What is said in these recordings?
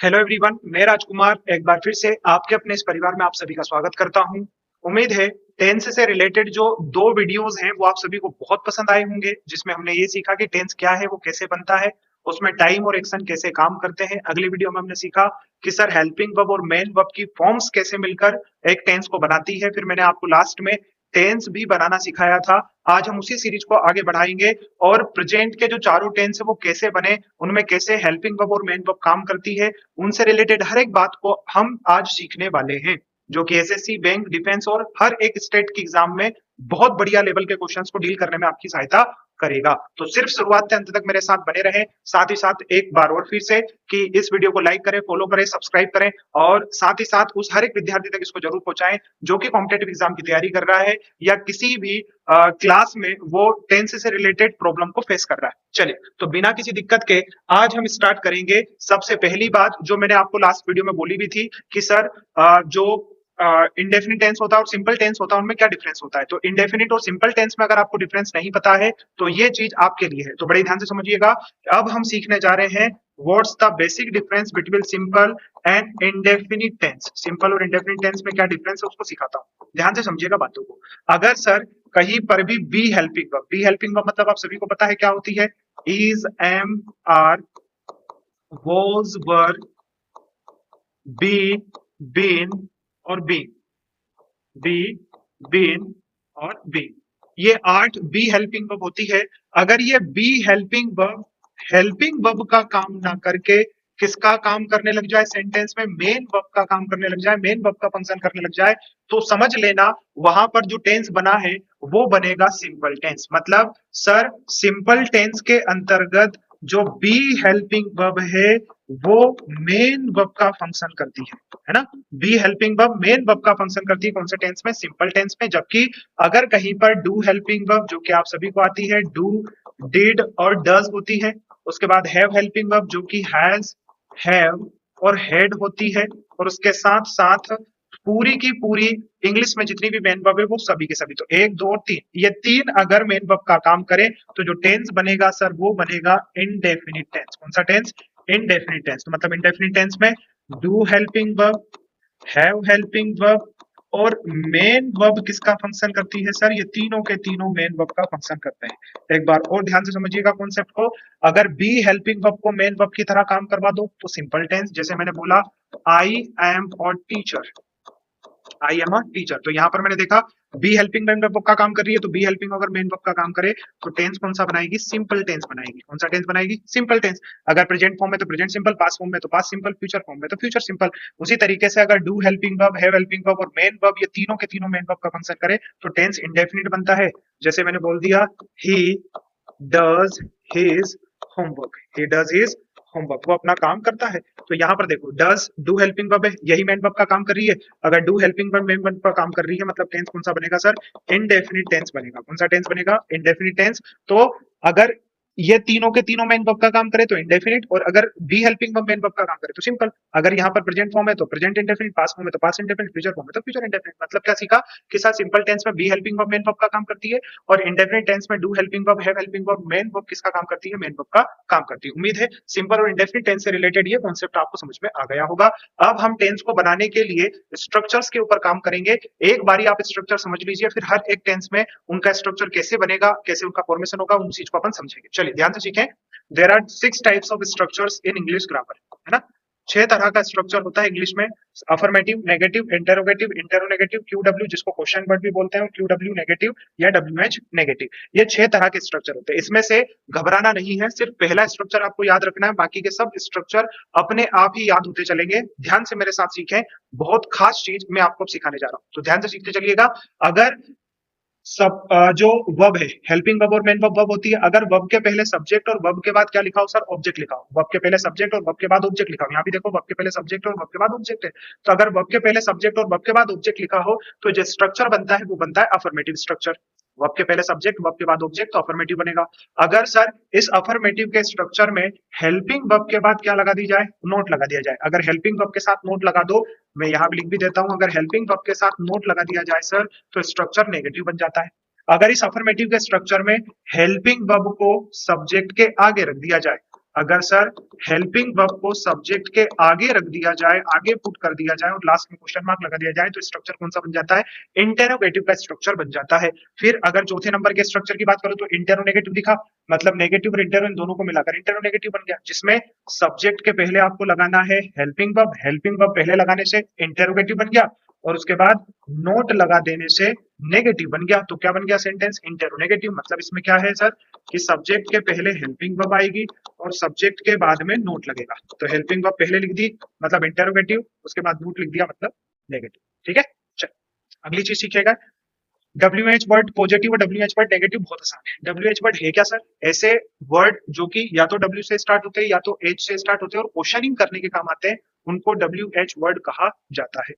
Hello everyone, मैं राजकुमार एक बार फिर से आपके अपने इस परिवार में आप सभी का स्वागत करता हूं। उम्मीद है टेंस से रिलेटेड जो दो वीडियोस हैं वो आप सभी को बहुत पसंद आए होंगे, जिसमें हमने ये सीखा कि टेंस क्या है, वो कैसे बनता है, उसमें टाइम और एक्शन कैसे काम करते हैं। अगली वीडियो में हमने सीखा कि सर हेल्पिंग वर्ब और मेन वर्ब की फॉर्म्स कैसे मिलकर एक टेंस को बनाती है। फिर मैंने आपको लास्ट में टेंस भी बनाना सिखाया था। आज हम उसी सीरीज को आगे बढ़ाएंगे और प्रेजेंट के जो चारों टेंस है वो कैसे बने, उनमें कैसे हेल्पिंग वर्ब और मेन वर्ब काम करती है, उनसे रिलेटेड हर एक बात को हम आज सीखने वाले हैं, जो कि एसएससी, बैंक, डिफेंस और हर एक स्टेट के एग्जाम में बहुत बढ़िया लेवल के क्वेश्चंस को डील करने में आपकी सहायता करेगा। तो सिर्फ शुरुआत से अंत तक मेरे साथ बने रहें। साथ ही साथ एक बार और फिर से कि इस वीडियो को लाइक करें, फॉलो करें, सब्सक्राइब करें और साथ ही साथ उस हर एक विद्यार्थी तक इसको जरूर पहुंचाएं जो कि कॉम्पिटेटिव एग्जाम की तैयारी कर रहा है या किसी भी क्लास में वो टेंस से रिलेटेड प्रॉब्लम को फेस कर रहा है। चलिए, तो बिना किसी दिक्कत के आज हम स्टार्ट करेंगे। सबसे पहली बात जो मैंने आपको लास्ट वीडियो में बोली भी थी कि सर जो इंडेफिनिट टेंस होता है और सिंपल टेंस होता है उनमें क्या डिफरेंस होता है। तो इंडेफिनिट और सिंपल टेंस में अगर आपको डिफरेंस नहीं पता है तो ये चीज आपके लिए है, तो बड़े ध्यान से समझिएगा। अब हम सीखने जा रहे हैं what's the basic difference between simple and indefinite tense. Simple और इंडेफिनिट टेंस में क्या डिफरेंस है उसको सिखाता हूं, ध्यान से समझिएगा बातों को। अगर सर कहीं पर भी बी हेल्पिंग वर्ब मतलब आप सभी को पता है क्या होती है, is, am, are, was, were, be, been और बी, बीन और बी, ये 8 बी हेल्पिंग वर्ब होती है। अगर ये बी हेल्पिंग वर्ब का काम ना करके किसका काम करने लग जाए, सेंटेंस में मेन वर्ब का काम करने लग जाए, मेन वर्ब का फंक्शन करने लग जाए, तो समझ लेना वहां पर जो टेंस बना है वो बनेगा सिंपल टेंस। मतलब सर सिंपल टेंस के अंतर्गत जो बी हेल्पिंग वर्ब है वो मेन वर्ब का फंक्शन करती है ना। Be helping verb main verb का फंक्शन करती है कौन से टेंस में, सिंपल टेंस में। जबकि अगर कहीं पर डू हेल्पिंग वर्ब जो कि आप सभी को आती है, डू, डिड और डज होती है, उसके बाद हैव हेल्पिंग वर्ब जो कि हैज, हैव और हैड होती है, और उसके साथ साथ पूरी की पूरी इंग्लिश में जितनी भी मेन वर्ब है वो सभी के सभी, तो एक, दो, तीन, ये तीन अगर मेन वर्ब का काम करें तो जो टेंस बनेगा सर वो बनेगा इनडेफिनिट टेंस। कौन सा टेंस, इनडेफिनिट टेंस। तो मतलब इनडेफिनिट टेंस में do helping verb, have helping verb और मेन वर्ब किसका फंक्शन करती है सर, ये तीनों के तीनों मेन वर्ब का फंक्शन करते हैं। एक बार और ध्यान से समझिएगा कॉन्सेप्ट को। अगर बी हेल्पिंग वर्ब को मेन वर्ब की तरह काम करवा दो तो सिंपल टेंस, जैसे मैंने बोला आई एम और teacher, I am a teacher, तो यहाँ पर मैंने देखा बी हेल्पिंग मेन वर्ब का काम कर रही है, तो बी हेल्पिंग अगर मेन वर्ब का काम करे तो टेंस कौन सा बनाएगी, सिंपल टेंस बनाएगी। कौन सा टेंस बनाएगी, सिंपल टेंस। अगर प्रेजेंट फॉर्म में तो प्रेजेंट सिंपल, पास्ट फॉर्म में तो पास्ट सिंपल, फ्यूचर फॉर्म में तो फ्यूचर सिंपल। उसी तरीके से अगर do helping verb, have helping verb और मेन वर्ब ये तीनों के तीनों मेन वर्ब का फंक्शन करे तो टेंस इंडेफिनिट बनता है। जैसे मैंने बोल दिया he does his homework, he does his homework, वो अपना काम करता है। तो यहाँ पर देखो डज डू हेल्पिंग वर्ब है, यही मेन वर्ब का काम कर रही है। अगर do helping verb main verb का काम कर रही है मतलब टेंस कौन सा बनेगा सर, इनडेफिनिट टेंस बनेगा। कौन सा टेंस बनेगा, इनडेफिनिट टेंस। तो अगर ये तीनों के तीनों मेन वर्ब का काम करे तो इंडेफिनिट, और अगर be helping verb main verb का काम करे तो सिंपल। अगर यहाँ पर प्रेजेंट फॉर्म है तो प्रेजेंट इंडेफिनिट, पास्ट फॉर्म है तो पास्ट इंडेफिनिट, फ्यूचर फॉर्म है तो फ्यूचर इंडेफिनिट। मतलब क्या सीखा कि सर सिंपल टेंस में be helping verb main verb का काम करती है और इंडेफिनिट टेंस में do helping verb, have helping verb, main verb किसका काम करती है, मेन वर्ब का काम करती है। उम्मीद है सिंपल और इंडेफिनिट टेंस से रिलेटेड ये कॉन्सेप्ट आपको समझ में आ गया होगा। अब हम टेंस को बनाने के लिए स्ट्रक्चर्स के ऊपर काम करेंगे। एक बारी आप स्ट्रक्चर समझ लीजिए, फिर हर एक टेंस में उनका स्ट्रक्चर कैसे बनेगा, कैसे उनका फॉर्मेशन होगा, उन चीज को अपन समझेंगे। चलिए ध्यान से सीखें। There are 6 types of structures in English grammar, है ना। 6 तरह का स्ट्रक्चर होता है इंग्लिश में, अफर्मेटिव, नेगेटिव, इंटरोगेटिव, इंटरोनेगेटिव, क्यूडब्ल्यू जिसको क्वेश्चन वर्ड भी बोलते हैं, क्यूडब्ल्यू नेगेटिव या डब्ल्यूएच नेगेटिव। ये 6 तरह के स्ट्रक्चर होते हैं। इसमें से घबराना नहीं है, सिर्फ पहला स्ट्रक्चर आपको याद रखना है, बाकी के सब स्ट्रक्चर अपने आप ही याद होते चलेंगे। ध्यान से मेरे साथ सीखें, बहुत खास चीज मैं आपको सिखाने जा रहा हूं, तो ध्यान से सीखते चलिएगा। अगर सब जो वर्ब है, हेल्पिंग वर्ब और मेन वर्ब होती है, अगर वर्ब के पहले सब्जेक्ट और वर्ब के बाद क्या लिखा हो सर, ऑब्जेक्ट लिखा हो। वर्ब के पहले सब्जेक्ट और वर्ब के बाद ऑब्जेक्ट लिखा हो, यहाँ भी देखो वर्ब के पहले सब्जेक्ट और वर्ब के बाद ऑब्जेक्ट है। तो अगर वर्ब के पहले सब्जेक्ट और वर्ब के बाद ऑब्जेक्ट लिखा हो तो जो स्ट्रक्चर बनता है वो बनता है अफर्मेटिव स्ट्रक्चर। वर्ब के पहले सब्जेक्ट, वर्ब के बाद ऑब्जेक्ट, तो अफर्मेटिव बनेगा। अगर सर इस अफर्मेटिव के स्ट्रक्चर में हेल्पिंग वर्ब के बाद क्या लगा दी जाए, नोट लगा दिया जाए। अगर हेल्पिंग वर्ब के साथ नोट लगा दो, मैं यहाँ भी लिख भी देता हूं, अगर हेल्पिंग वर्ब के साथ नोट लगा दिया जाए सर तो स्ट्रक्चर नेगेटिव बन जाता है। अगर इस अफर्मेटिव के स्ट्रक्चर में हेल्पिंग वर्ब को सब्जेक्ट के आगे रख दिया जाए, अगर सर हेल्पिंग वर्ब को सब्जेक्ट के आगे रख दिया जाए, आगे पुट कर दिया जाए और लास्ट में क्वेश्चन मार्क लगा दिया जाए तो स्ट्रक्चर कौन सा बन जाता है? इंटेरोगेटिव का स्ट्रक्चर बन जाता है। फिर अगर चौथे नंबर के स्ट्रक्चर की बात करो तो इंटेरोनेगेटिव दिखा, मतलब नेगेटिव और इंटेरो इन दोनों को मिलाकर इंटेरोनेगेटिव बन गया, जिसमें सब्जेक्ट के पहले आपको लगाना है हेल्पिंग वर्ब, हेल्पिंग वर्ब पहले लगाने से इंटेरोगेटिव बन गया और उसके बाद नोट लगा देने से नेगेटिव बन गया। तो क्या बन गया सेंटेंस? इंटेरोनेगेटिव। मतलब इसमें क्या है सर कि सब्जेक्ट के पहले हेल्पिंग वर्ब आएगी और सब्जेक्ट के बाद में नोट लगेगा। तो हेल्पिंग वर्ब पहले लिख दी मतलब इंटेरोगेटिव, उसके बाद नोट लिख दिया मतलब नेगेटिव। ठीक है, चल अगली चीज सीखेगा। WH वर्ड पॉजिटिव और WH वर्ड नेगेटिव बहुत आसान है। WH वर्ड है क्या सर? ऐसे वर्ड जो कि या तो W से स्टार्ट होते हैं या तो H से स्टार्ट होते हैं और क्वेश्चनिंग करने के काम आते हैं, उनको WH वर्ड कहा जाता है।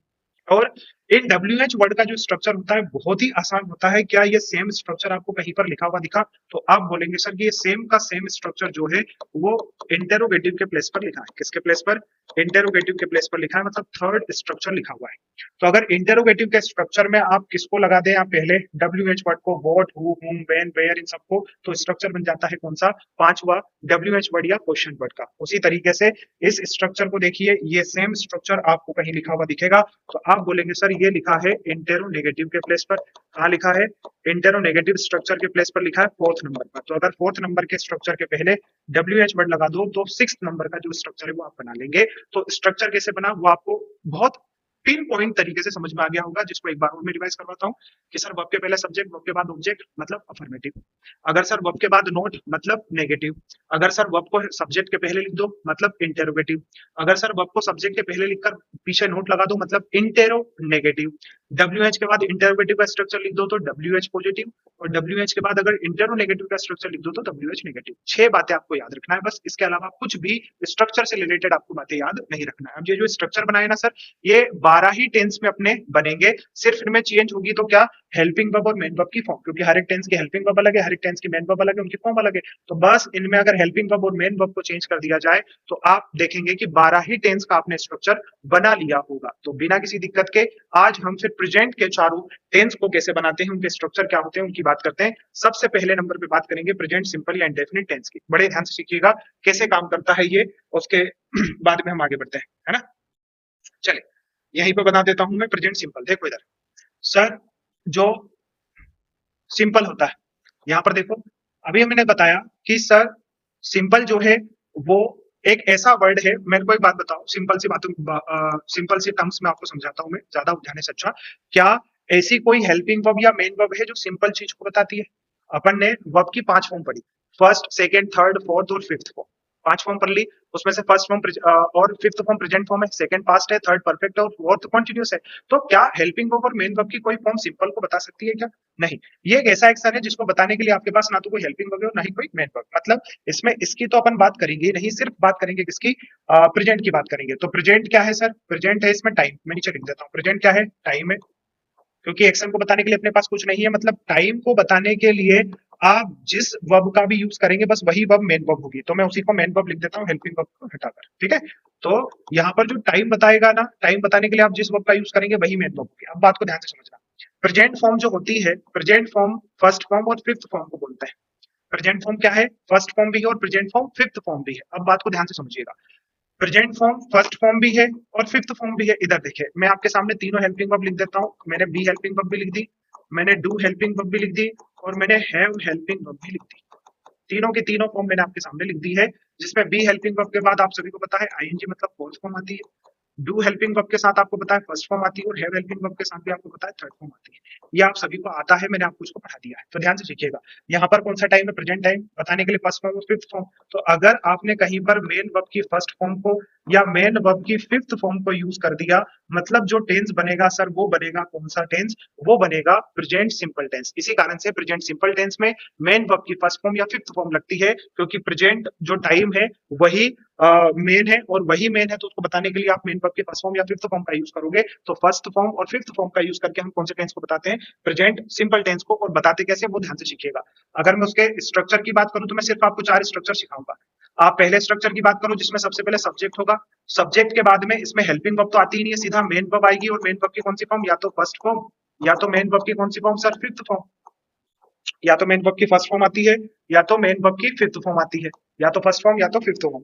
और इन WH वर्ड का जो स्ट्रक्चर होता है बहुत ही आसान होता है। क्या ये सेम स्ट्रक्चर आपको कहीं पर लिखा हुआ दिखा? तो आप बोलेंगे सर कि ये सेम का सेम स्ट्रक्चर जो है वो इंटेरोगेटिव के प्लेस पर लिखा है। किसके प्लेस पर? इंटेरोगेटिव के प्लेस पर लिखा है, मतलब थर्ड स्ट्रक्चर लिखा हुआ है। तो अगर इंटेरोगेटिव के स्ट्रक्चर में आप किसको लगा दें? आप पहले WH वर्ड को, व्हाट, हु, हुम, व्हेन, वेयर, इन सबको, तो स्ट्रक्चर बन जाता है कौन सा? पांचवा WH वर्ड या क्वेश्चन वर्ड का। उसी तरीके से इस स्ट्रक्चर को देखिए, ये सेम स्ट्रक्चर आपको कहीं लिखा हुआ दिखेगा तो आप बोलेंगे सर ये लिखा है इंटेरोनेगेटिव के प्लेस पर। कहाँ लिखा है? इंटेरोनेगेटिव स्ट्रक्चर के प्लेस पर लिखा है फोर्थ नंबर पर। तो अगर फोर्थ नंबर के स्ट्रक्चर के पहले WH वर्ड लगा दो तो सिक्स्थ नंबर का जो स्ट्रक्चर है वो आप बना लेंगे। तो स्ट्रक्चर कैसे बना वो आपको बहुत पिन पॉइंट तरीके से समझ में आ गया होगा, जिसको एक बार और मैं रिवाइज करवाता हूँ कि सर वर्ब के पहले सब्जेक्ट, वर्ब के बाद ऑब्जेक्ट मतलब अफर्मेटिव। अगर सर वर्ब के बाद नोट मतलब नेगेटिव। अगर सर वर्ब को सब्जेक्ट के पहले लिख दो मतलब इंटेरोगेटिव। अगर सर वर्ब को सब्जेक्ट के पहले लिखकर पीछे नोट लगा दो मतलब इंटेरोनेगेटिव। WH के बाद इंटेरोगेटिव का स्ट्रक्चर लिख दो तो WH पॉजिटिव और WH के बाद अगर इंटेरोनेगेटिव का स्ट्रक्चर लिख दो तो WH नेगेटिव। 6 बातें आपको याद रखना है बस, इसके अलावा कुछ भी स्ट्रक्चर से रिलेटेड आपको बातें याद नहीं रखना है। अब ये जो स्ट्रक्चर बनाए ना सर, ये 12 ही टेंस में अपने बनेंगे, सिर्फ इनमें चेंज होगी तो क्या? हेल्पिंग वर्ब और मेन वर्ब की फॉर्म, क्योंकि हर एक टेंस की हेल्पिंग वर्ब अलग है, हर एक टेंस की मेन वर्ब अलग है, उनकी फॉर्म अलग है। तो बस इनमें अगर हेल्पिंग वर्ब और मेन वर्ब को चेंज कर दिया जाए तो आप देखेंगे कि 12 ही टेंस का आपने स्ट्रक्चर बना लिया होगा। तो बिना किसी दिक्कत के आज हम फिर प्रेजेंट के चारों टेंस को कैसे बनाते हैं, उनके स्ट्रक्चर क्या होते हैं, उनकी बात करते हैं। सबसे पहले नंबर पे बात करेंगे प्रेजेंट सिंपल या इंडेफिनिट टेंस की। बड़े ध्यान से सीखिएगा कैसे काम करता है ये, उसके बाद में हम आगे बढ़ते हैं, है ना। चले यहीं पे बना देता हूं मैं प्रेजेंट सिंपल। देखो इधर सर, जो सिंपल होता है यहां पर देखो, अभी मैंने बताया कि सर सिंपल जो है वो एक ऐसा वर्ड है। मेरे को एक बात बताओ, सिंपल सी बातों, सिंपल सी टर्म्स में आपको समझाता हूं मैं, ज्यादा उलझाने से अच्छा। क्या ऐसी कोई हेल्पिंग वर्ब या मेन वर्ब है जो सिंपल चीज को बताती है? अपन ने वर्ब की 5 फॉर्म पढ़ी, फर्स्ट, सेकंड, थर्ड, फोर्थ और फिफ्थ फॉर्म। 5 फॉर्म पढ़ ली, उसमें से फर्स्ट फॉर्म और फिफ्थ फॉर्म प्रेजेंट फॉर्म है, सेकंड पास्ट है, थर्ड परफेक्ट है और फोर्थ कॉन्टिन्यूस है। तो क्या हेल्पिंग वर्ब और मेन वर्ब की कोई फॉर्म सिंपल को बता सकती है क्या? नहीं। ये एक ऐसा एक्शन है जिसको बताने के लिए आपके पास ना तो कोई हेल्पिंग वर्ब है और ना ही कोई मेन वर्ब। मतलब इसमें इसकी तो अपन बात करेंगे नहीं, सिर्फ बात करेंगे किसकी? प्रेजेंट की बात करेंगे। तो प्रेजेंट क्या है सर? प्रेजेंट है इसमें टाइम। मैं नीचे लिख देता हूँ, प्रेजेंट क्या है? टाइम है, क्योंकि एक्शन को बताने के लिए अपने पास कुछ नहीं है। मतलब टाइम को बताने के लिए आप जिस वर्ब का भी यूज करेंगे बस वही वर्ब मेन वर्ब होगी। तो मैं उसी को मेन वर्ब लिख देता हूँ हेल्पिंग वर्ब को हटाकर। ठीक है, तो यहाँ पर जो टाइम बताएगा ना, टाइम बताने के लिए आप जिस वर्ब का यूज करेंगे वही मेन वर्ब होगी। अब बात को ध्यान से समझना। प्रेजेंट फॉर्म जो होती है, प्रेजेंट फॉर्म फर्स्ट फॉर्म और फिफ्थ फॉर्म को बोलते हैं। प्रेजेंट फॉर्म क्या है? फर्स्ट फॉर्म भी है और प्रेजेंट फॉर्म फिफ्थ फॉर्म भी है। अब बात को ध्यान से समझिएगा, प्रेजेंट फॉर्म फर्स्ट फॉर्म भी है और फिफ्थ फॉर्म भी है। इधर देखिए, मैं आपके सामने तीनों हेल्पिंग वर्ब लिख देता हूँ। मैंने बी हेल्पिंग वर्ब भी लिख दी, मैंने डू हेल्पिंग वर्ब भी लिख दी और मैंने हैव हेल्पिंग वर्ब भी लिख दी। तीनों की तीनों फॉर्म मैंने आपके सामने लिख दी है, जिसमें बी हेल्पिंग वर्ब के बाद आप सभी को पता है आईएनजी मतलब फोर्थ फॉर्म आती है। डू हेल्पिंग वर्ब के साथ आपको पता है फर्स्ट फॉर्म आती है और हैव हेल्पिंग वर्ब के साथ भी आपको पता है थर्ड फॉर्म आती है। ये आप सभी को आता है, मैंने आपको इसको पढ़ा दिया है। तो ध्यान से सीखिएगा, यहाँ पर कौन सा टाइम है? प्रेजेंट टाइम, बताने के लिए फर्स्ट फॉर्म और फिफ्थ फॉर्म। तो अगर आपने कहीं पर मेन वर्ब की फर्स्ट फॉर्म को या मेन वर्ब की फिफ्थ फॉर्म को यूज कर दिया, मतलब जो टेंस बनेगा सर वो बनेगा कौन सा टेंस? वो बनेगा प्रेजेंट सिंपल टेंस। इसी कारण से प्रेजेंट सिंपल टेंस में मेन वर्ब की फर्स्ट फॉर्म या फिफ्थ फॉर्म लगती है, क्योंकि प्रेजेंट जो टाइम है वही मेन है और वही मेन है। तो उसको बताने के लिए आप मेन वर्ब के फर्स्ट फॉर्म या फिफ्थ फॉर्म का यूज करोगे। तो फर्स्ट फॉर्म और फिफ्थ फॉर्म का यूज करके हम कौन से टेंस को बताते हैं? प्रेजेंट सिंपल टेंस को। और बताते कैसे वो ध्यान से सीखिएगा। अगर मैं उसके स्ट्रक्चर की बात करूं तो मैं सिर्फ आपको 4 स्ट्रक्चर सिखाऊंगा। आप पहले स्ट्रक्चर की बात करो जिसमें सबसे पहले सब्जेक्ट होगा, सब्जेक्ट के बाद में इसमें हेल्पिंग वर्ब तो आती ही नहीं है, सीधा मेन वर्ब आएगी और मेन वर्ब की कौन सी फॉर्म? या तो फर्स्ट फॉर्म या तो मेन वर्ब की कौन सी फॉर्म सर? Fifth form. या तो मेन वर्ब की फर्स्ट फॉर्म आती है, या तो मेन वर्ब की फिफ्थ फॉर्म आती है, या तो फर्स्ट फॉर्म या तो फिफ्थ फॉर्म,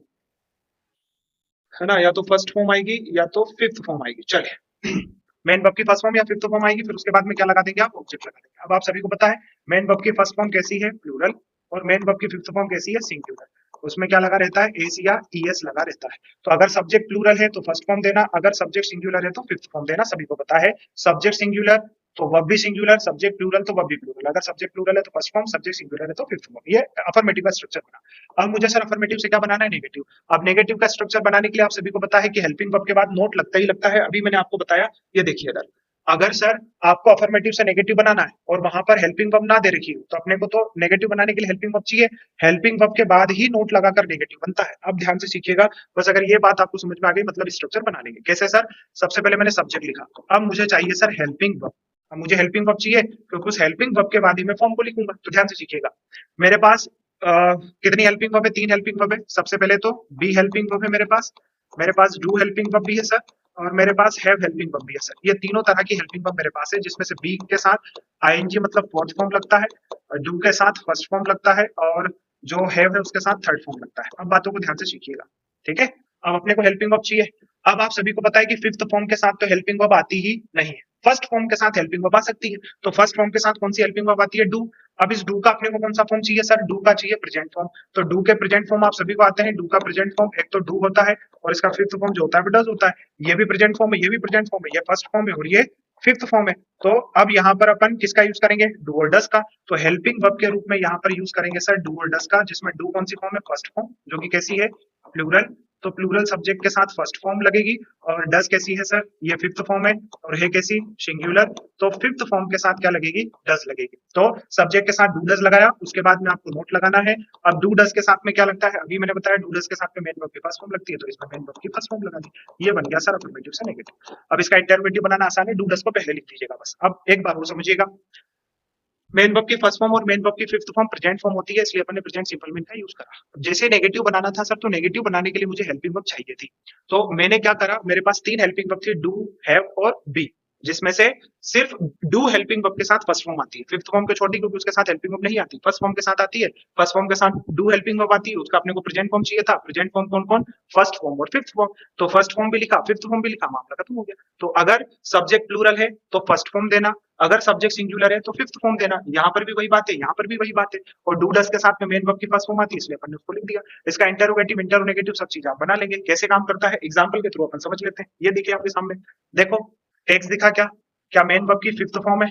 है ना, या तो फर्स्ट फॉर्म आएगी या तो फिफ्थ फॉर्म आएगी। चलिए मेन वर्ब की फर्स्ट फॉर्म या फिफ्थ फॉर्म आएगी, फिर उसके बाद में क्या लगा देंगे आप, ऑब्जेक्ट लगा देंगे। अब आप सभी को पता है मेन वर्ब की फर्स्ट फॉर्म कैसी है, प्लूरल, और मेन वर्ब की फिफ्थ फॉर्म कैसी है, सिंगुलर। उसमें क्या लगा रहता है, एस या ईएस लगा रहता है। तो अगर सब्जेक्ट प्लूरल है तो फर्स्ट फॉर्म देना, अगर सब्जेक्ट सिंगुलर है तो फिफ्थ फॉर्म देना, सभी को पता है। सब्जेक्ट सिंगुलर तो वर्ब भी सिंगुलर, सब्जेक्ट प्लूरल तो वर्ब भी प्लूरल, अगर सब्जेक्ट प्लूरल है तो फर्स्ट फॉर्म, सब्जेक्ट सिंगुलर है तो फिफ्थ फॉर्म। ये अफर्मेटिव का स्ट्रक्चर बना। अब मुझे सर अफर्मेटिव से क्या बनाना है, नेगेटिव। अब नेगेटिव का स्ट्रक्चर बनाने के लिए आप सभी को पता है कि हेल्पिंग वर्ब के बाद नोट लगता ही लगता है, अभी मैंने आपको बताया। ये देखिए इधर, अगर सर आपको अफर्मेटिव से नेगेटिव बनाना है और वहां पर हेल्पिंग वर्ब ना दे रखी हो, तो अपने को तो नेगेटिव बनाने के लिए हेल्पिंग वर्ब चाहिए, हेल्पिंग वर्ब के बाद ही नोट लगाकर नेगेटिव बनता है। अब ध्यान से सीखिएगा, बस अगर ये बात आपको समझ में आ गई, मतलब स्ट्रक्चर बना लेंगे कैसे सर। सबसे पहले मैंने सब्जेक्ट लिखा, अब मुझे चाहिए सर हेल्पिंग वर्ब। अब मुझे हेल्पिंग वर्ब चाहिए क्योंकि उस हेल्पिंग वर्ब के बाद ही मैं फॉर्म को लिखूंगा। तो ध्यान से सीखिएगा, मेरे पास कितनी हेल्पिंग वर्ब है, तीन हेल्पिंग वर्ब है। सबसे पहले तो बी हेल्पिंग वर्ब है मेरे पास डू हेल्पिंग वर्ब भी है सर, और मेरे पास हैव हेल्पिंग वर्ब भी है सर। ये तीनों तरह की हेल्पिंग वर्ब मेरे पास है, जिसमें से बी के साथ आईएनजी मतलब फोर्थ फॉर्म लगता है, डू के साथ फर्स्ट फॉर्म लगता है, और जो हैव है उसके साथ थर्ड फॉर्म लगता है। अब बातों को ध्यान से सीखिएगा, ठीक है। अब अपने को हेल्पिंग वर्ब चाहिए। अब आप सभी को पता है कि फिफ्थ फॉर्म के साथ तो हेल्पिंग वर्ब आती ही नहीं है, फर्स्ट फॉर्म के साथ हेल्पिंग वर्ब आ सकती है। तो फर्स्ट फॉर्म के साथ कौन सी हेल्पिंग वर्ब आती है, डू। अब इस डू का अपने को कौन सा फॉर्म चाहिए सर, डू का चाहिए प्रेजेंट फॉर्म। तो डू के प्रेजेंट फॉर्म आप सभी को आते हैं, डू का प्रेजेंट फॉर्म एक तो डू होता है, और इसका फिफ्थ फॉर्म जो होता है वो डज होता है। ये भी प्रेजेंट फॉर्म है, ये भी प्रेजेंट फॉर्म है, ये फर्स्ट फॉर्म है और ये फिफ्थ फॉर्म है। तो अब यहाँ पर अपन किसका यूज करेंगे, डू और डज का। तो हेल्पिंग वर्ब के रूप में यहाँ पर यूज करेंगे सर डू और डज का, जिसमें डू कौन सी फॉर्म है, फर्स्ट फॉर्म, जो कि कैसी है, प्लूरल। तो प्लूरल सब्जेक्ट के साथ फर्स्ट फॉर्म लगेगी, और डज कैसी है सर, ये फिफ्थ फॉर्म है, और है कैसी, सिंगुलर। तो फिफ्थ फॉर्म के साथ क्या लगेगी, डज लगेगी। तो सब्जेक्ट के साथ डू डज लगाया, उसके बाद में आपको नोट लगाना है। अब डू डज के साथ में क्या लगता है, अभी मैंने बताया डू डज के साथ में मेन वर्ब की फर्स्ट फॉर्म लगती है, तो इसमें मेन वर्ब की फर्स्ट फॉर्म लगा दी। ये बन गया सर अफर्मेटिव से नेगेटिव। अब इसका इंटरवेटिव बनाना आसान है, डू डज को पहले लिख दीजिएगा बस। अब एक बार वो समझिएगा, मेन वर्ब की फर्स्ट फॉर्म और मेन वर्ब की फिफ्थ फॉर्म प्रेजेंट फॉर्म होती है, इसलिए अपन ने प्रेजेंट सिंपल में का यूज करा। जैसे नेगेटिव बनाना था सर, तो नेगेटिव बनाने के लिए मुझे हेल्पिंग वर्ब चाहिए थी। तो मैंने क्या करा, मेरे पास तीन हेल्पिंग वर्ब थी, डू, हैव और बी, जिसमें से सिर्फ डू हेल्पिंग वर्ब के साथ फर्स्ट फॉर्म आती है, फिफ्थ फॉर्म को छोटी, क्योंकि उसके साथ हेल्पिंग वर्ब नहीं आती, फर्स्ट फॉर्म के साथ आती है। फर्स्ट फॉर्म के साथ डू हेल्पिंग वर्ब आती है, उसका अपने को प्रेजेंट फॉर्म चाहिए था। प्रेजेंट फॉर्म कौन कौन, फर्स्ट फॉर्म और फिफ्थ फॉर्म। तो फर्स्ट फॉर्म भी लिखा, फिफ्थ फॉर्म भी लिखा, मामला खत्म हो गया। तो अगर सब्जेक्ट प्लूरल है तो फर्स्ट फॉर्म देना, अगर सब्जेक्ट सिंगुलर है तो फिफ्थ फॉर्म देना। यहाँ पर भी वही बात है, यहाँ पर भी वही बात है। और डू डज के साथ में मेन वर्ब की फर्स्ट फॉर्म आती है, इसलिए अपन ने उसको लिख दिया। इसका इंटरोगेटिव, इंटरोनेगेटिव सब चीज आप बना लेंगे। कैसे काम करता है, एग्जाम्पल के थ्रू अपन समझ लेते हैं। ये देखिए आपके सामने, देखो टेक्स्ट दिखा, क्या क्या मेन वर्ब की फिफ्थ फॉर्म है।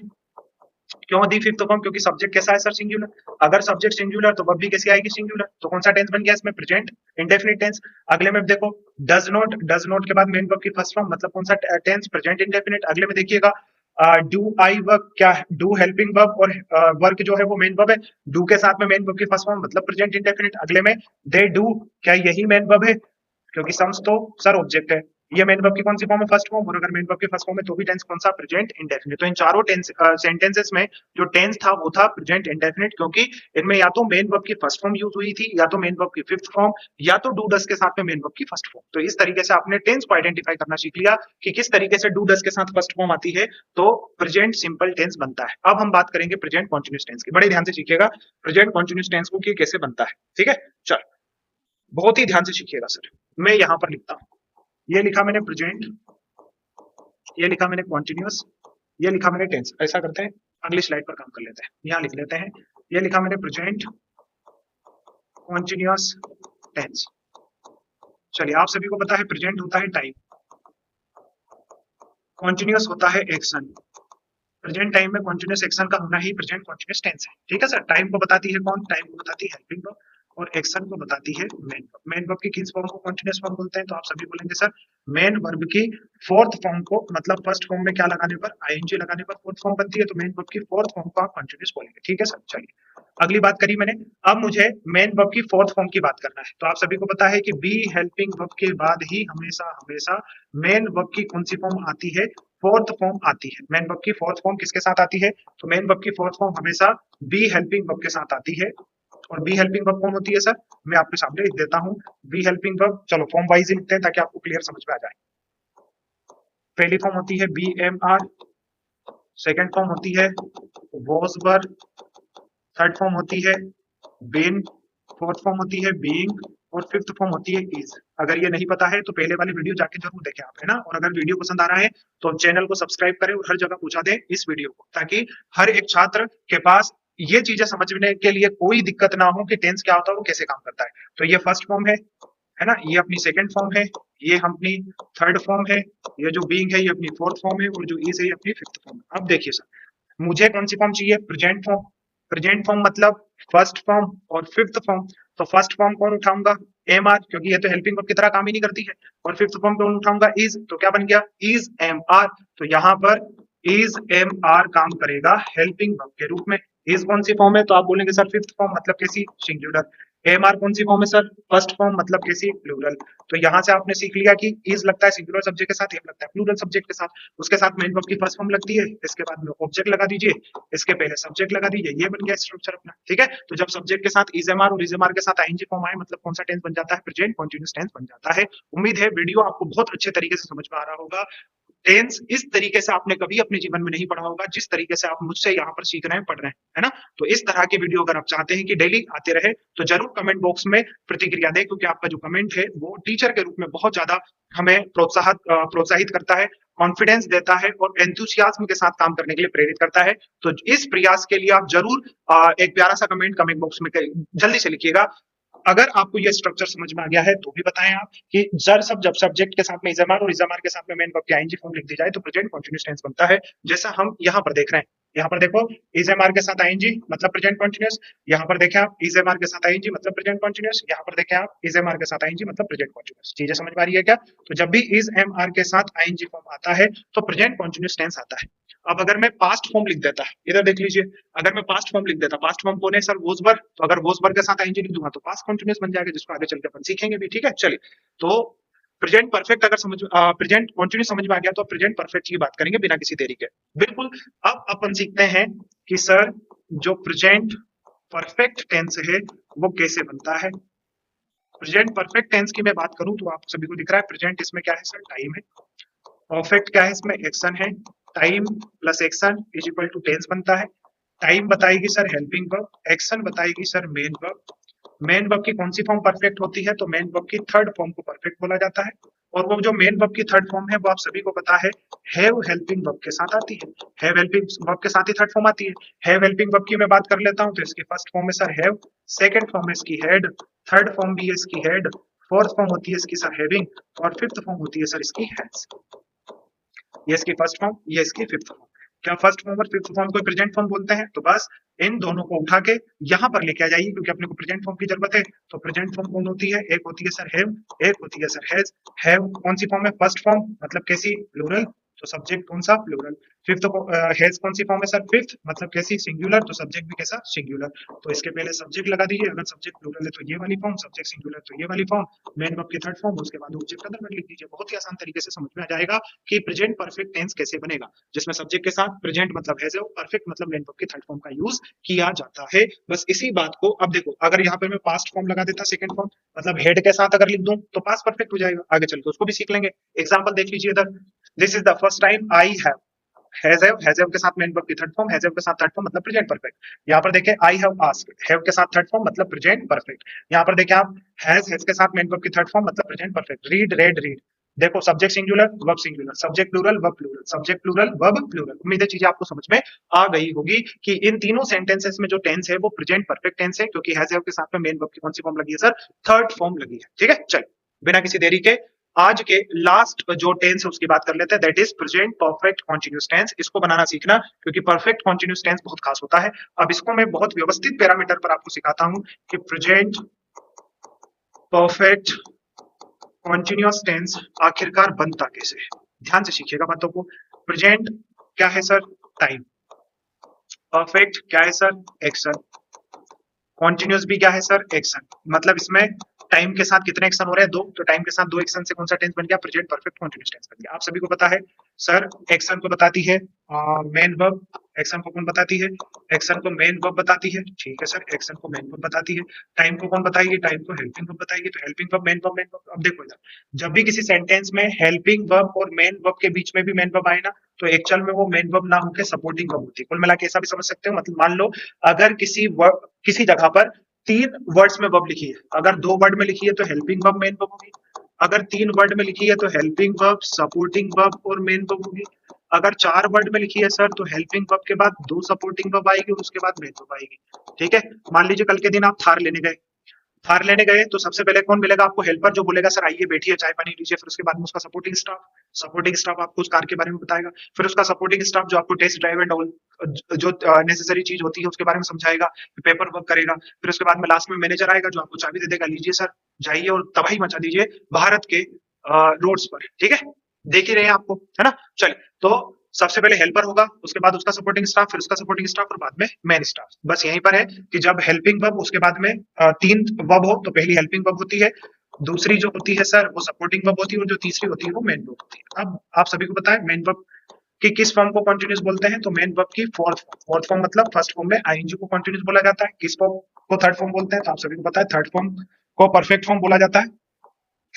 क्यों दी फिफ्थ फॉर्म, क्योंकि सब्जेक्ट कैसा है सर, सिंगुलर। अगर सब्जेक्ट सिंगुलर तो वर्ब भी कैसी आएगी, सिंगुलर। तो कौन सा टेंस बन गया इसमें, प्रेजेंट इंडेफिनिट टेंस। अगले में देखो डज नॉट के बाद मेन वर्ब की फर्स्ट फॉर्म, मतलब कौन सा टेंस, प्रेजेंट इंडेफिनिट। अगले में देखिएगा डू आई वर्क, क्या है, डू हेल्पिंग वर्ब, और वर्क जो है वो मेन वर्ब है। डू के साथ में मेन वर्ब की फर्स्ट फॉर्म मतलब प्रेजेंट इंडेफिनिट। अगले में दे डू, क्या यही मेन वर्ब है, क्योंकि सम्स तो सर ऑब्जेक्ट है। ये मेन वर्ब की कौन सी फॉर्म है, फर्स्ट फॉर्म। और अगर मेन वर्ब की फर्स्ट फॉर्म है तो भी टेंस कौन सा, प्रेजेंट इंडेफिनिट। तो इन चारों टेंस सेंटेंसेस में जो टेंस था वो था प्रेजेंट इंडेफिनिट, क्योंकि इनमें या तो मेन वर्ब की फर्स्ट फॉर्म यूज हुई थी, या तो मेन वर्ब की फिफ्थ फॉर्म, या तो डू डज के साथ में मेन वर्ब की फर्स्ट फॉर्म। तो इस तरीके से आपने टेंस को आइडेंटिफाई करना सीख लिया कि किस तरीके से डू डज के साथ फर्स्ट फॉर्म आती है, तो प्रेजेंट सिंपल टेंस बनता है। अब हम बात करेंगे प्रेजेंट कॉन्टिन्यूस टेंस की, बड़े ध्यान से सीखिएगा प्रेजेंट कॉन्टिन्यूस टेंस को कि कैसे बनता है, ठीक है। चल बहुत ही ध्यान से सीखिएगा सर। मैं यहां पर लिखता हूं, ये लिखा मैंने प्रेजेंट, ये लिखा मैंने कॉन्टिन्यूअस, ये लिखा मैंने टेंस। ऐसा करते हैं, अगली स्लाइड पर काम कर लेते हैं, यहाँ लिख लेते हैं। ये लिखा मैंने प्रेजेंट कॉन्टिन्यूअस टेंस। चलिए आप सभी को पता है प्रेजेंट होता है टाइम, कॉन्टिन्यूअस होता है एक्शन। प्रेजेंट टाइम में कॉन्टिन्यूअस एक्शन का होना ही प्रेजेंट कॉन्टिन्यूअस टेंस है, ठीक है सर। टाइम को बताती है कौन, टाइम को बताती है हेल्पिंग वर्ब, और एक्शन को बताती है मेन वर्ब। मेन वर्ब की किस फॉर्म को कॉन्टिन्यूअस फॉर्म बोलते हैं, तो आप सभी बोलेंगे सर मेन वर्ब की फोर्थ फॉर्म को, मतलब फर्स्ट फॉर्म में क्या लगाने पर, आईएनजी लगाने पर फोर्थ फॉर्म बनती है, तो मेन वर्ब की फोर्थ फॉर्म को आप कॉन्टिन्यूअस बोलेंगे, ठीक है सर। चलिए अगली बात करी मैंने, अब मुझे मेन वर्ब की फोर्थ फॉर्म की बात करना है। तो आप सभी को पता है कि बी हेल्पिंग वर्ब के बाद ही हमेशा हमेशा मेन वर्ब की कौन सी फॉर्म आती है, फोर्थ फॉर्म आती है। मेन वर्ब की फोर्थ फॉर्म किसके साथ आती है, तो मेन वर्ब की फोर्थ फॉर्म हमेशा बी हेल्पिंग वर्ब के साथ आती है। और बी हेल्पिंग वर्ब कौन होती है सर, मैं आपके सामने लिख देता हूं। बी हेल्पिंग वर्ब, चलो फॉर्म वाइज ही लिखते हैं ताकि आपको क्लियर समझ में आ जाए। पहली फॉर्म होती है be am are, second form होती है वॉज वर, थर्ड फॉर्म होती है बीन, फोर्थ फॉर्म होती है बीइंग और फिफ्थ फॉर्म होती है इज। अगर ये नहीं पता है तो पहले वाली वीडियो जाके जरूर देखें आप, है ना। और अगर वीडियो पसंद आ रहा है तो चैनल को सब्सक्राइब करें और हर जगह पहुंचा दें इस वीडियो को, ताकि हर एक छात्र के पास ये चीजें समझने के लिए कोई दिक्कत ना हो कि टेंस क्या होता है, वो कैसे काम करता है। तो ये फर्स्ट फॉर्म है ना, ये अपनी सेकंड फॉर्म है, ये अपनी थर्ड फॉर्म है, ये जो बीइंग है ये अपनी फोर्थ फॉर्म है और जो इज है ये अपनी फिफ्थ फॉर्म है। अब देखिए सर, मुझे कौन सी फॉर्म चाहिए? Present form. प्रेजेंट फॉर्म मतलब फर्स्ट फॉर्म और फिफ्थ फॉर्म। तो फर्स्ट फॉर्म कौन उठाऊंगा? एम आर, क्योंकि ये तो हेल्पिंग वर्ब की तरह काम ही नहीं करती है। और फिफ्थ फॉर्म कौन उठाऊंगा? इज। तो क्या बन गया? Is am are. तो यहाँ पर इज एम आर काम करेगा हेल्पिंग वर्ब के रूप में। इज कौन सी फॉर्म है? तो आप बोलेंगे सर फिफ्थ फॉर्म मतलब कैसी? सिंगुलर। एम आर कौन सी फॉर्म है सर? फर्स्ट फॉर्म मतलब कैसी? प्लूरल। तो यहाँ से आपने सीख लिया कि इज लगता है सिंगुलर सब्जेक्ट के साथ, एम लगता है प्लूरल सब्जेक्ट के साथ। उसके साथ मेन वर्ब की फर्स्ट फॉर्म लगती है, इसके बाद में ऑब्जेक्ट लगा दीजिए, इसके पहले सब्जेक्ट लगा दीजिए, ये बन गया स्ट्रक्चर अपना। ठीक है, तो जब सब्जेक्ट के साथ इज एम आर और इज एम आर के साथ आईएनजी फॉर्म आए, मतलब कौन सा टेंस बन जाता है? प्रेजेंट कंटीन्यूअस टेंस बन जाता है। उम्मीद है वीडियो आपको बहुत अच्छे तरीके से समझ में आ रहा होगा। टेंस इस तरीके से आपने कभी अपने जीवन में नहीं पढ़ा होगा जिस तरीके से आप मुझसे यहाँ पर सीख रहे हैं, पढ़ रहे हैं, है ना। तो इस तरह की वीडियो अगर आप चाहते हैं कि डेली आते रहे तो जरूर कमेंट बॉक्स में प्रतिक्रिया दें, क्योंकि आपका जो कमेंट है वो टीचर के रूप में बहुत ज्यादा हमें प्रोत्साहित करता है, कॉन्फिडेंस देता है और एंथुसियाज्म के साथ काम करने के लिए प्रेरित करता है। तो इस प्रयास के लिए आप जरूर एक प्यारा सा कमेंट कमेंट बॉक्स में जल्दी से लिखिएगा। अगर आपको ये स्ट्रक्चर समझ में आ गया है तो भी बताएं आप कि जर सब जब सब्जेक्ट के साथ में इजमार और इजमार के साथ में मेन वर्ब की आईएनजी फॉर्म लिख दी जाए तो प्रेजेंट कंटीन्यूअस टेंस बनता है, जैसा हम यहाँ पर देख रहे हैं। यहाँ पर देखो, इजमार के साथ आईएनजी मतलब प्रेजेंट कंटीन्यूअस। यहाँ पर देखें आप, इजमार के साथ आईएनजी मतलब प्रेजेंट कंटीन्यूअस। यहाँ पर देखें आप, इजमार के साथ आईएनजी मतलब प्रेजेंट कंटीन्यूअस। चीजें समझ में आ रही है क्या? तो जब भी इज एम आर के साथ आईएनजी फॉर्म आता है तो प्रेजेंट कंटीन्यूअस टेंस आता है। अब अगर मैं पास्ट फॉर्म लिख देता, इधर देख लीजिए, अगर मैं पास्ट फॉर्म लिख देता, पास्ट फॉर्म कौन है सर? वोज वर। तो अगर वोज वर के साथ आईएनजी लिख दूंगा तो पास्ट कंटीन्यूअस बन जाएगा, जिसको आगे चल के अपन सीखेंगे भी। ठीक है, चलिए। तो प्रेजेंट परफेक्ट अगर प्रेजेंट कंटीन्यूअस समझ में आ गया तो प्रेजेंट परफेक्ट की बात करेंगे बिना किसी देरी के। बिल्कुल। अब अपन सीखते हैं कि सर जो प्रेजेंट परफेक्ट टेंस है वो कैसे बनता है। प्रेजेंट परफेक्ट टेंस की मैं बात करूं तो आप सभी को दिख रहा है प्रेजेंट इसमें क्या है सर? टाइम है। परफेक्ट क्या है? इसमें एक्शन है। Time plus action is equal to tense बनता है। टाइम बताएगी सर हेल्पिंग वर्ब, एक्शन बताएगी sir main verb. Main verb की कौन सी फॉर्म परफेक्ट होती है? तो मेन वर्ब की थर्ड फॉर्म को परफेक्ट बोला जाता है। और वो जो मेन वर्ब की थर्ड फॉर्म है वो आप सभी को पता है हैव हेल्पिंग वर्ब के साथ आती है। हैव हेल्पिंग वर्ब के साथ ही थर्ड फॉर्म आती है। हैव हेल्पिंग वर्ब की मैं बात कर लेता हूं तो इसकी फर्स्ट फॉर्म है सर हैव, सेकंड फॉर्म है इसकी हैड, थर्ड फॉर्म भी है इसकी हैड, फोर्थ फॉर्म होती है इसकी सर हैविंग और फिफ्थ फॉर्म होती है सर इसकी हैज। ये इसकी फर्स्ट फॉर्म, ये इसकी फिफ्थ फॉर्म। क्या फर्स्ट फॉर्म और फिफ्थ फॉर्म को प्रेजेंट फॉर्म बोलते हैं? तो बस इन दोनों को उठा के यहाँ पर लेके आ जाइए, क्योंकि अपने को प्रेजेंट फॉर्म की जरूरत है। तो प्रेजेंट फॉर्म कौन होती है? एक होती है सर हैव, एक होती है सर हैज। हैव कौन सी फॉर्म है? फर्स्ट फॉर्म मतलब कैसी? प्लूरल। तो सब्जेक्ट कौन सा? प्लूरल। फिफ्थ हैज कौन सी फॉर्म है सर? फिफ्थ मतलब कैसी? सिंगुलर। तो सब्जेक्ट भी कैसा? सिंगुलर। तो इसके पहले सब्जेक्ट लगा दीजिए, अगर सब्जेक्ट प्लूरल है तो ये वाली फॉर्म, सब्जेक्ट सिंगुलर तो ये वाली फॉर्म, मेन वर्ब की थर्ड फॉर्म, उसके बाद ऑब्जेक्ट अदर में लिख दीजिए। बहुत ही आसान तरीके से समझ में आ जाएगा कि प्रेजेंट परफेक्ट टेंस कैसे बनेगा, जिसमें सब्जेक्ट के साथ प्रेजेंट मतलब हैज है, परफेक्ट मतलब मेन वर्ब की थर्ड फॉर्म का यूज किया जाता है। बस इसी बात को अब देखो, अगर यहाँ पे मैं पास्ट फॉर्म लगा देता, सेकंड फॉर्म मतलब हेड के साथ अगर लिख दूं तो पास्ट परफेक्ट हो जाएगा। आगे चल के उसको भी सीख लेंगे। एग्जांपल देख लीजिए इधर, this is the first time I have. Have के साथ मेन वर्ब की थर्ड फॉर्म, हैव के साथ थर्ड फॉर्म मतलब प्रेजेंट परफेक्ट। यहाँ पर देखें आई हैव आस्क्ड, हैव के साथ थर्ड फॉर्म मतलब प्रेजेंट परफेक्ट। यहाँ पर देखें आप, हैज के साथ मेन वर्ब की थर्ड फॉर्म मतलब present perfect. Read read read, देखो subject singular verb singular, subject plural verb plural, subject plural verb plural. उम्मीद है चीजें आपको समझ में आ गई होगी कि इन तीनों सेंटेंसेस में जो टेंस है वो प्रेजेंट परफेक्ट टेंस है, क्योंकि हैज हैव के साथ में मेन वर्ब की कौन सी फॉर्म लगी है सर? थर्ड फॉर्म लगी है। ठीक है, चलिए बिना किसी देरी के आज के लास्ट जो टेंस है उसकी बात कर लेते हैं, that is present perfect continuous tense. इसको बनाना सीखना, क्योंकि परफेक्ट कंटीन्यूअस टेंस बहुत खास होता है। अब इसको मैं बहुत व्यवस्थित पैरामीटर पर आपको सिखाता हूं कि प्रेजेंट परफेक्ट कंटीन्यूअस टेंस आखिरकार बनता कैसे है। ध्यान से सीखिएगा बातों को। प्रेजेंट क्या है सर? टाइम। परफेक्ट क्या है सर? एक्शन। कॉन्टिन्यूस भी क्या है सर? एक्शन। मतलब इसमें टाइम के साथ कितने एक्शन हो रहे हैं? दो। तो टाइम के साथ दो एक्शन से कौन सा टेंस बन गया? प्रेजेंट परफेक्ट कॉन्टिन्यूस टेंस बन गया। आप सभी को पता है सर, एक्शन को बताती है मेन वर्ब। एक्शन को कौन बताती है? एक्शन को मेन वर्ब बताती है। ठीक है सर, एक्शन को मेन वर्ब बताती है। टाइम को कौन बताएगी? टाइम को हेल्पिंग वर्ब बताएगी। तो helping verb main verb main verb. अब देखो इधर, जब भी किसी सेंटेंस में हेल्पिंग वर्ब और मेन वर्ब के बीच में भी मेन वर्ब आए ना, तो एक्चुअल में वो मेन वर्ब ना होकर सपोर्टिंग वर्ब होती है। कुल मिला के ऐसा भी समझ सकते हो, मतलब मान लो अगर किसी जगह पर 3 वर्ड्स में वर्ब लिखी है, अगर 2 वर्ड में लिखी है तो हेल्पिंग वर्ब मेन वर्ब होगी, अगर 3 वर्ड में लिखी है तो हेल्पिंग वर्ब, सपोर्टिंग वर्ब और मेन वर्ब होगी, अगर 4 वर्ड में लिखी है सर तो हेल्पिंग वर्ब के बाद 2 सपोर्टिंग वर्ब आएगी और उसके बाद मेन वर्ब आएगी। ठीक है, मान लीजिए कल के दिन आप थार लेने गए, थार लेने गए तो सबसे पहले कौन मिलेगा आपको? हेल्पर, जो बोलेगा सर आइए बैठिए चाय पानी लीजिए। फिर उसके बाद में उसका सपोर्टिंग स्टाफ आपको उस कार के बारे में बताएगा। फिर उसका सपोर्टिंग स्टाफ जो आपको टेस्ट ड्राइव एंड ऑल जो नेसेसरी चीज होती है उसके बारे में समझाएगा, पेपर वर्क करेगा। फिर उसके बाद में लास्ट में मैनेजर आएगा जो आपको चाबी दे देगा, लीजिए सर जाइए और तबाही मचा दीजिए भारत के रोड्स पर। ठीक है, देख ही रहे हैं आपको, है ना। चलिए, तो सबसे पहले हेल्पर होगा, उसके बाद उसका सपोर्टिंग स्टाफ, फिर उसका सपोर्टिंग स्टाफ और बाद में मेन स्टाफ। बस यहीं पर है कि जब हेल्पिंग वर्ब उसके बाद में 3 वर्ब हो तो पहली हेल्पिंग वर्ब होती है, दूसरी जो होती है सर वो सपोर्टिंग वर्ब होती है और जो तीसरी होती है वो मेन वर्ब होती है। अब आप सभी को पता है मेन वर्ब कि किस फॉर्म को कॉन्टिन्यूस बोलते हैं, तो मेन वर्ब की फोर्थ फॉर्म मतलब फर्स्ट फॉर्म में आईएनजी को कॉन्टिन्यूस बोला जाता है। किस फॉर्म को थर्ड फॉर्म बोलते हैं, तो आप सभी को पता है थर्ड फॉर्म को परफेक्ट फॉर्म बोला जाता है।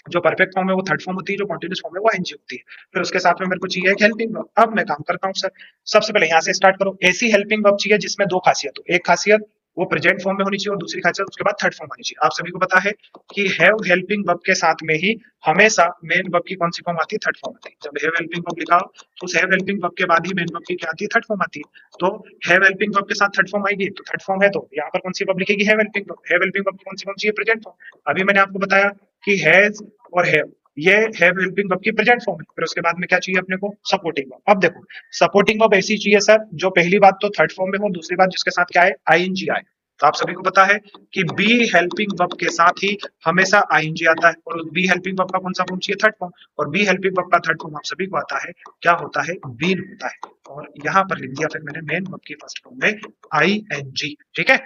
जो परफेक्ट फॉर्म है वो थर्ड फॉर्म होती है, जो कॉन्टिन्यूस फॉर्म है वो आईएनजी होती है। फिर उसके साथ में मेरे को चाहिए एक हेल्पिंग वर्ब। अब मैं काम करता हूँ सर, सबसे पहले यहाँ से स्टार्ट करो। ऐसी हेल्पिंग वर्ब चाहिए जिसमें 2 खासियत हो, एक खासियत वो प्रेजेंट फॉर्म में होनी चाहिए और दूसरी खासियत उसके बाद थर्ड फॉर्म आनी चाहिए। आप सभी को पता है कि हैव हेल्पिंग वर्ब के साथ में ही हमेशा मेन वर्ब की कौन सी फॉर्म आती है? थर्ड फॉर्म आती है। जब हैव हेल्पिंग वर्ब लिखा हो तो उस हैव हेल्पिंग वर्ब के बाद ही मेन वर्ब की क्या आती है? थर्ड फॉर्म आती है। तो हैव हेल्पिंग वर्ब के साथ थर्ड फॉर्म आएगी, तो थर्ड फॉर्म है तो यहाँ पर कौन सी वर्ब लिखेगी? Have helping verb. Have helping verb कौन सी है? Present form. अभी मैंने आपको बताया कि हैज और हैव ये हैव हेल्पिंग वर्ब की प्रेजेंट फॉर्म है। फिर उसके बाद में क्या चाहिए अपने को? Supporting verb. अब देखो सपोर्टिंग वर्ब ऐसी चाहिए सर जो पहली बात तो थर्ड फॉर्म में हो, दूसरी बात जिसके साथ क्या है? आईएनजी आए। तो आप सभी को पता है कि बी हेल्पिंग वर्ब के साथ ही हमेशा आईएनजी आता है और बी हेल्पिंग वर्ब का कौन सा फॉर्म चाहिए? Third form. और बी हेल्पिंग वर्ब का थर्ड फॉर्म आप सभी को आता है, क्या होता है? बीन होता है। और यहाँ पर लिख दिया फिर मैंने मेन वर्ब की फर्स्ट फॉर्म में आईएनजी। ठीक है,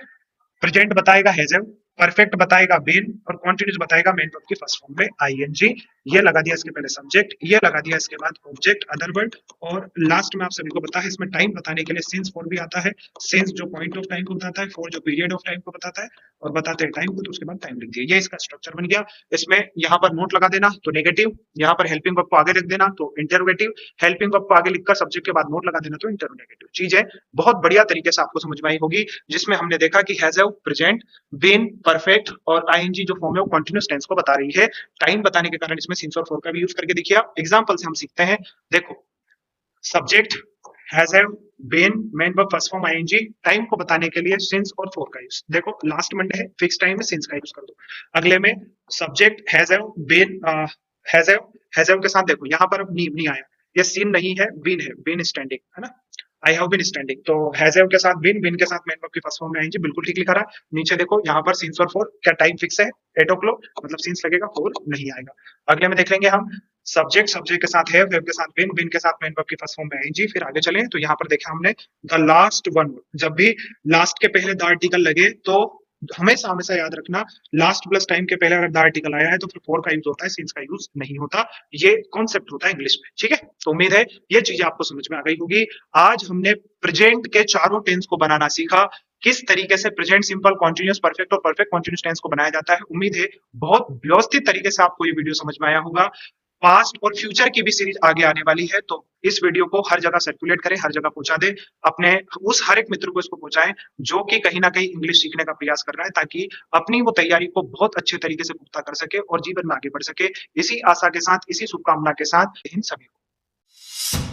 प्रेजेंट बताएगा हैज हैव, परफेक्ट बताएगा बीन और कॉन्टिन्यूस बताएगा मेन वर्ब की फर्स्ट फॉर्म में आईएनजी। ये लगा दिया इसके पहले सब्जेक्ट, ये लगा दिया इसके बाद ऑब्जेक्ट अदर वर्ड और लास्ट में आप सभी को पता है इसमें टाइम बताने के लिए सिंस फॉर भी आता है। सिंस जो पॉइंट ऑफ टाइम को बताता है, फॉर जो पीरियड ऑफ टाइम को बताता है और बताते हैं टाइम को, तो उसके बाद टाइम लिख दिया। ये इसका स्ट्रक्चर बन गया। इसमें यहाँ पर नोट लगा देना तो नेगेटिव, यहाँ पर हेल्पिंग वर्ब को आगे रख देना तो इंटरोगेटिव, हेल्पिंग वर्ब को आगे लिखकर सब्जेक्ट के बाद नोट लगा देना तो इंटरोगेटिव। चीजें बहुत बढ़िया तरीके से आपको समझ में आई होगी, जिसमें हमने देखा कि has have, present, been, perfect और आईएनजी जो फॉर्म है वो कंटीन्यूअस टेंस को बता रही है। टाइम बताने के कारण इसमें सिंस और फॉर का भी यूज करके देखिए। एग्जांपल से हम सीखते हैं। देखो subject has have, been, main verb first form ING, time को बताने के लिए सिंस और फॉर का यूज। देखो लास्ट मंडे है, फिक्स टाइम में सिंस का यूज कर दो। अगले में subject has have, been, has have के साथ देखो यहाँ पर अब नहीं आया, ये सीन नहीं है, बीन है, बीन स्टैंडिंग, है ना। आई हैव बीन स्टैंडिंग, तो हैज हैव के साथ बीन, बीन के साथ मेन वर्ब की फर्स्ट फॉर्म में आएंगे, बिल्कुल ठीक लिखा रहा है। नीचे देखो यहाँ पर सिंस और फॉर, क्या टाइम फिक्स है? 8 o'clock, मतलब सिंस लगेगा, फॉर नहीं आएगा। अगले में देख लेंगे हम सब्जेक्ट के साथ हैव, हैव के साथ बीन, बीन के साथ मेन वर्ब की फर्स्ट फॉर्म में आएंगे। फिर आगे चलें तो यहाँ पर देखा हमने द लास्ट वन, जब भी लास्ट के पहले द आर्टिकल लगे तो हमेशा हमेशा याद रखना लास्ट प्लस टाइम के पहले अगर द आर्टिकल आया है तो फिर फॉर का यूज होता है, सिंस का यूज नहीं होता। ये कॉन्सेप्ट होता है इंग्लिश में। ठीक है, तो उम्मीद है ये चीजें आपको समझ में आ गई होगी। आज हमने प्रेजेंट के चारों टेंस को बनाना सीखा, किस तरीके से प्रेजेंट सिंपल, कॉन्टिन्यूअस, परफेक्ट और परफेक्ट कॉन्टिन्यूअस टेंस को बनाया जाता है। उम्मीद है बहुत व्यवस्थित तरीके से आपको ये वीडियो समझ में आया होगा। पास्ट और फ्यूचर की भी सीरीज आगे आने वाली है, तो इस वीडियो को हर जगह सर्कुलेट करें, हर जगह पहुंचा दें, अपने उस हर एक मित्र को इसको पहुंचाएं जो कि कहीं ना कहीं इंग्लिश सीखने का प्रयास कर रहा है, ताकि अपनी वो तैयारी को बहुत अच्छे तरीके से पुख्ता कर सके और जीवन में आगे बढ़ सके। इसी आशा के साथ, इसी शुभकामना के साथ इन सभी को